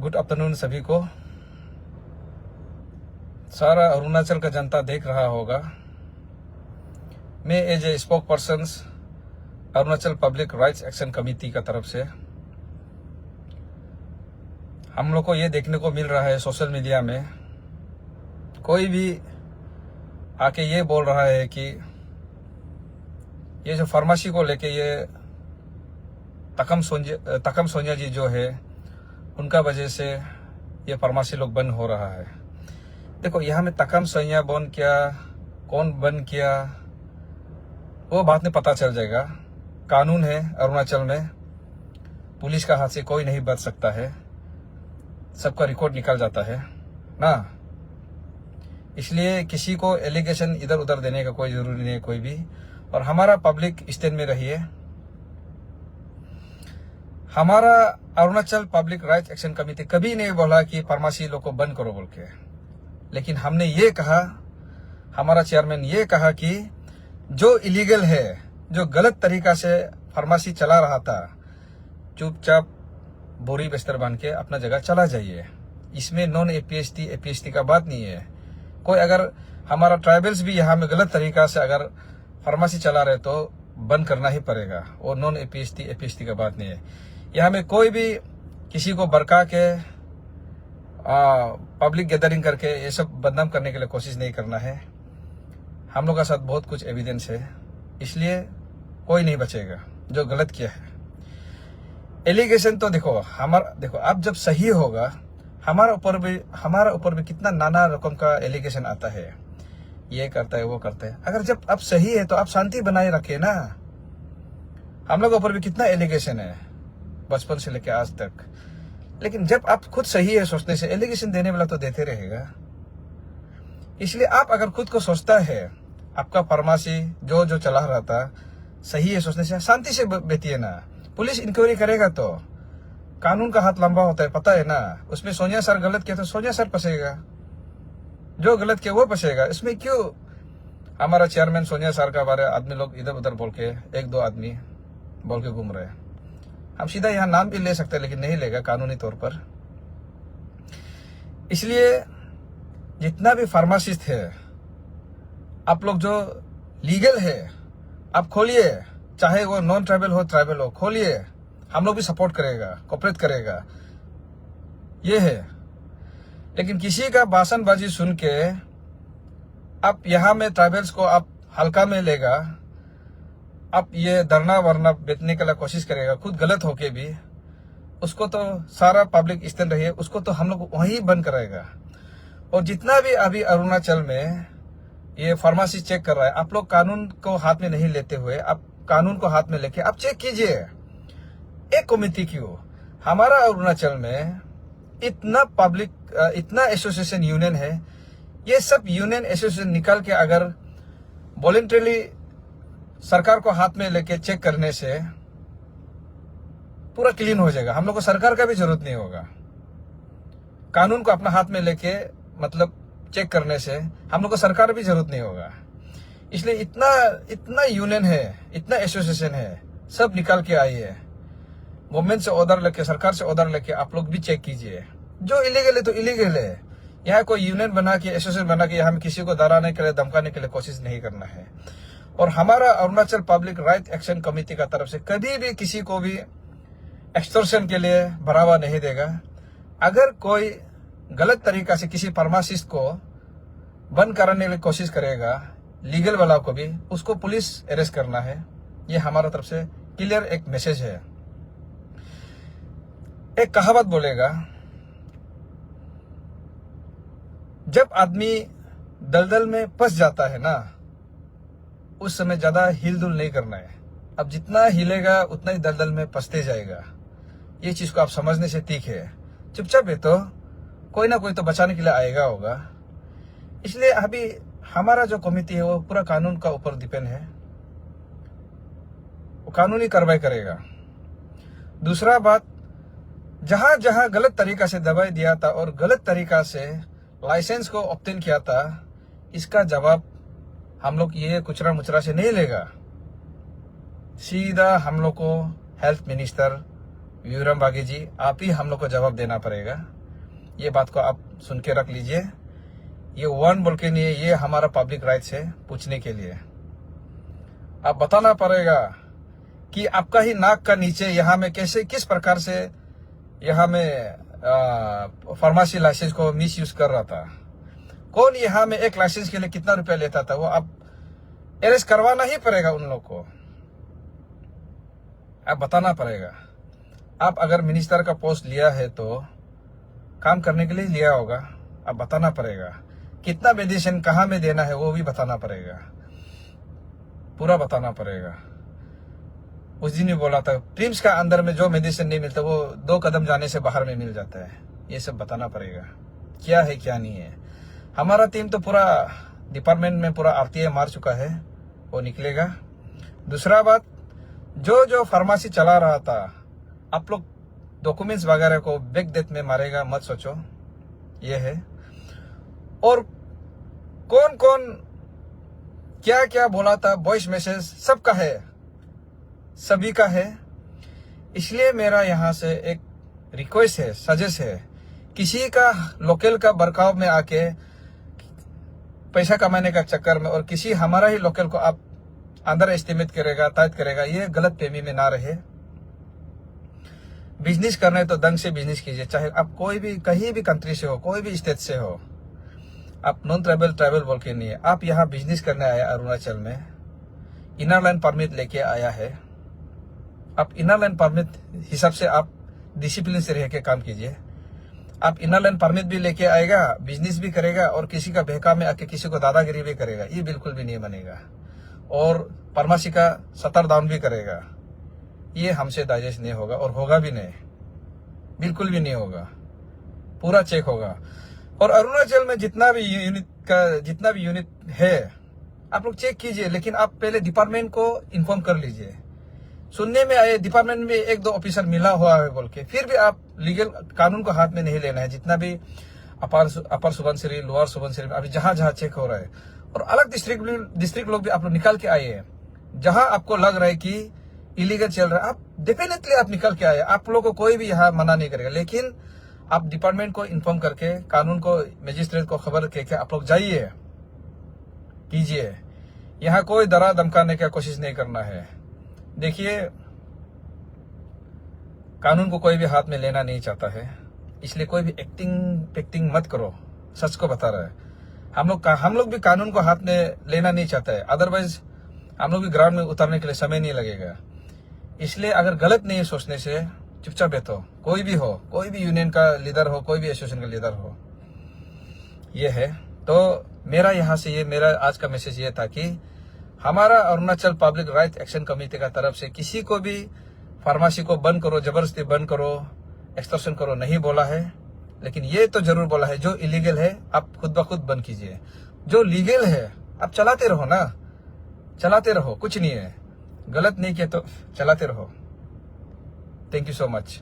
Good afternoon सभी को। सारा अरुणाचल का जनता देख रहा होगा। मैं as a spoke person Arunachal public rights action committee का तरफ से हम लोग को ये देखने को मिल रहा है सोशल मीडिया में, कोई भी आके ये बोल रहा है कि ये जो फार्मेसी को लेके ये तकम सोनिया जी जो है उनका वजह से ये फार्मेसी लोग बंद हो रहा है। देखो, यहाँ में तकम सोनिया बंद किया, कौन बंद किया, वो बात नहीं पता चल जाएगा। कानून है अरुणाचल में, पुलिस का हाथ से कोई नहीं बच सकता है, सबका रिकॉर्ड निकल जाता है ना। इसलिए किसी को एलिगेशन इधर उधर देने का कोई जरूरी नहीं है कोई भी। और हमारा पब्लिक स्टैंड में रहिए। हमारा Arunachal public rights action committee कभी नहीं बोला कि फार्मेसी लोग को बंद करो बोल के, लेकिन हमने ये कहा, हमारा चेयरमैन ये कहा कि जो इलीगल है, जो गलत तरीका से फार्मेसी चला रहा था, चुपचाप बोरी बिस्तर बांध के अपना जगह चला जाइए। इसमें नॉन एपीएसटी का बात नहीं है। कोई अगर हमारा ट्राइबल्स भी यहाँ में गलत तरीका से अगर फार्मेसी चला रहे तो बंद करना ही पड़ेगा। और नॉन एपीएसटी का बात नहीं है। यहाँ में कोई भी किसी को भड़का के पब्लिक गैदरिंग करके ये सब बदनाम करने के लिए कोशिश नहीं करना है। हम लोग का साथ बहुत कुछ एविडेंस है, इसलिए कोई नहीं बचेगा जो गलत किया है। एलिगेशन तो देखो अब जब सही होगा, हमारा ऊपर भी कितना नाना रकम का एलिगेशन आता है, ये करता है वो करता है। अगर जब अब सही है तो आप शांति बनाए रखे ना। हम लोग ऊपर भी कितना एलिगेशन है बचपन से लेकर आज तक, लेकिन जब आप खुद सही है सोचने से, एलिगेशन देने वाला तो देते रहेगा। इसलिए आप अगर खुद को सोचता है आपका फार्मेसी जो चला रहा था सही है सोचने से, शांति से बैठिए ना। पुलिस इंक्वायरी करेगा तो कानून का हाथ लंबा होता है, पता है ना। उसमें सोनिया सर गलत किया तो सोनिया सर फंसेगा, जो गलत किया वो फंसेगा। इसमें क्यों हमारा चेयरमैन सोनिया सर का बारे आदमी लोग इधर उधर बोल के, एक दो आदमी बोल के घूम रहे हैं। हम सीधा यहाँ नाम भी ले सकते हैं, लेकिन नहीं लेगा कानूनी तौर पर। इसलिए जितना भी फार्मासिस्ट है, आप लोग जो लीगल है आप खोलिए, चाहे वो नॉन ट्राइबल हो ट्राइबल हो, खोलिए। हम लोग भी सपोर्ट करेगा, कोऑपरेट करेगा, ये है। लेकिन किसी का भाषणबाजी सुन के आप यहाँ में ट्राइबल्स को आप हल्का में लेगा, आप ये धरना वरना बेचने के लिए कोशिश करेगा, खुद गलत होके भी, उसको तो सारा पब्लिक स्टैंड रही है, उसको तो हम लोग वहीं बंद कराएगा। और जितना भी अभी अरुणाचल में ये फार्मेसी चेक कर रहा है, आप लोग कानून को हाथ में नहीं लेते हुए, आप कानून को हाथ में लेके आप चेक कीजिए। एक कमेटी क्यों, हमारा अरुणाचल में इतना पब्लिक, इतना एसोसिएशन यूनियन है, ये सब यूनियन एसोसिएशन निकाल के अगर वॉलंटरीली सरकार को हाथ में लेके चेक करने से पूरा क्लीन हो जाएगा। हम लोग को सरकार का भी जरूरत नहीं होगा। कानून को अपना हाथ में लेके मतलब चेक करने से हम लोग को सरकार भी जरूरत नहीं होगा। इसलिए इतना यूनियन है, इतना एसोसिएशन है, सब निकाल के आइए। गवर्नमेंट से ऑर्डर लेके, सरकार से ऑर्डर लेके आप लोग भी चेक कीजिए। जो इलीगल है तो इलीगल है। यहाँ कोई यूनियन बना के, एसोसिएशन बना के हम किसी को डराने के लिए, धमकाने के लिए कोशिश नहीं करना है। और हमारा Arunachal public right action committee का तरफ से कभी भी किसी को भी एक्सटॉर्शन के लिए बढ़ावा नहीं देगा। अगर कोई गलत तरीका से किसी फार्मासिस्ट को बंद कराने की कोशिश करेगा, लीगल वाला को भी, उसको पुलिस अरेस्ट करना है। ये हमारा तरफ से क्लियर एक मैसेज है। एक कहावत बोलेगा, जब आदमी दलदल में फंस जाता है ना, उस समय ज्यादा हिलडुल नहीं करना है। अब जितना हिलेगा उतना ही दलदल में फंसते जाएगा। ये चीज को आप समझने से ठीक है। चुपचाप है तो कोई ना कोई तो बचाने के लिए आएगा होगा। इसलिए अभी हमारा जो कमेटी है वो पूरा कानून का ऊपर डिपेंड है, वो कानूनी कार्रवाई करेगा। दूसरा बात, जहां जहां गलत तरीका से दवाई दिया था और गलत तरीका से लाइसेंस को ऑब्टेन किया था, इसका जवाब हम लोग ये कुचरा मुचरा से नहीं लेगा। सीधा हम लोग को हेल्थ मिनिस्टर विक्रम बागी जी, आप ही हम लोग को जवाब देना पड़ेगा। ये बात को आप सुन के रख लीजिए। ये वन बोल के नहीं है, ये हमारा पब्लिक राइट्स है पूछने के लिए। आप बताना पड़ेगा कि आपका ही नाक का नीचे यहाँ में कैसे किस प्रकार से यहाँ में फार्मेसी लाइसेंस को मिस यूज कर रहा था। कौन यहाँ में एक लाइसेंस के लिए कितना रुपया लेता था, वो आप अरेस्ट करवाना ही पड़ेगा उन लोग को। आप बताना पड़ेगा। आप अगर मिनिस्टर का पोस्ट लिया है तो काम करने के लिए लिया होगा। आप बताना पड़ेगा कितना मेडिसिन कहाँ में देना है, वो भी बताना पड़ेगा, पूरा बताना पड़ेगा। उस दिन भी बोला था प्रिम्स का अंदर में जो मेडिसिन नहीं मिलता वो 2 कदम जाने से बाहर में मिल जाता है। ये सब बताना पड़ेगा क्या है क्या नहीं है। हमारा टीम तो पूरा डिपार्टमेंट में पूरा आरटीआई मार चुका है, वो निकलेगा। दूसरा बात, जो फार्मेसी चला रहा था, आप लोग डॉक्यूमेंट्स वगैरह को बैक डेट में मारेगा मत सोचो, ये है। और कौन कौन क्या क्या बोला था, वॉइस मैसेज सबका है, सभी का है। इसलिए मेरा यहाँ से एक रिक्वेस्ट है, सजेस्ट है, किसी का लोकल का बर्ताव में आके पैसा कमाने का चक्कर में और किसी हमारा ही लोकल को आप अंडर एस्टिमेट करेगा, तायद करेगा, ये गलत फहमी में ना रहे। बिजनेस करना है तो दंग से बिजनेस कीजिए, चाहे आप कोई भी कहीं भी कंट्री से हो, कोई भी स्टेट से हो। आप नॉन ट्राइबल बोल के नहीं है। आप यहाँ बिजनेस करने आया अरुणाचल में, इनर लाइन परमिट लेके आया है। आप इनर लाइन परमिट हिसाब से आप डिसिप्लिन से रह के काम कीजिए। आप इनर लाइन परमिट भी लेके आएगा, बिजनेस भी करेगा और किसी का बहका में आके किसी को दादागिरी भी करेगा, ये बिल्कुल भी नहीं बनेगा। और फार्मेसी का सतर डाउन भी करेगा, ये हमसे डाइजेस्ट नहीं होगा और होगा भी नहीं, बिल्कुल भी नहीं होगा। पूरा चेक होगा। और अरुणाचल में जितना भी यूनिट है आप लोग चेक कीजिए, लेकिन आप पहले डिपार्टमेंट को इन्फॉर्म कर लीजिए। सुनने में आए डिपार्टमेंट में 1-2 ऑफिसर मिला हुआ है बोल के, फिर भी आप लीगल कानून को हाथ में नहीं लेना है। जितना भी अपर सुबनसिरी, लोअर सुबनसिरी में अभी जहां जहां चेक हो रहा है, और अलग डिस्ट्रिक्ट लोग भी आप लोग निकाल के आए हैं। जहां आपको लग रहा है कि इलीगल चल रहा है, आप डेफिनेटली आप निकल के आए। आप लोगों को कोई भी यहाँ मना नहीं करेगा, लेकिन आप डिपार्टमेंट को इन्फॉर्म करके, कानून को, मजिस्ट्रेट को खबर करके आप लोग जाइए, कीजिए। यहाँ कोई डरा धमकाने का कोशिश नहीं करना है। देखिए, कानून को कोई भी हाथ में लेना नहीं चाहता है, इसलिए कोई भी एक्टिंग मत करो। सच को बता रहा है, हम लोग भी कानून को हाथ में लेना नहीं चाहता है। अदरवाइज हम लोग भी ग्राउंड में उतरने के लिए समय नहीं लगेगा। इसलिए अगर गलत नहीं है सोचने से चुपचाप बैठो। कोई भी हो, कोई भी यूनियन का लीडर हो, कोई भी एसोसिएशन का लीडर हो, ये है। तो मेरा यहाँ से मेरा आज का मैसेज ये था कि हमारा Arunachal public right action committee का तरफ से किसी को भी फार्मेसी को बंद करो, जबरदस्ती बंद करो, एक्सटॉर्शन करो नहीं बोला है। लेकिन ये तो जरूर बोला है, जो इलीगल है आप खुद ब खुद बंद कीजिए, जो लीगल है आप चलाते रहो ना, चलाते रहो, कुछ नहीं है। गलत नहीं किया तो चलाते रहो। Thank you so much.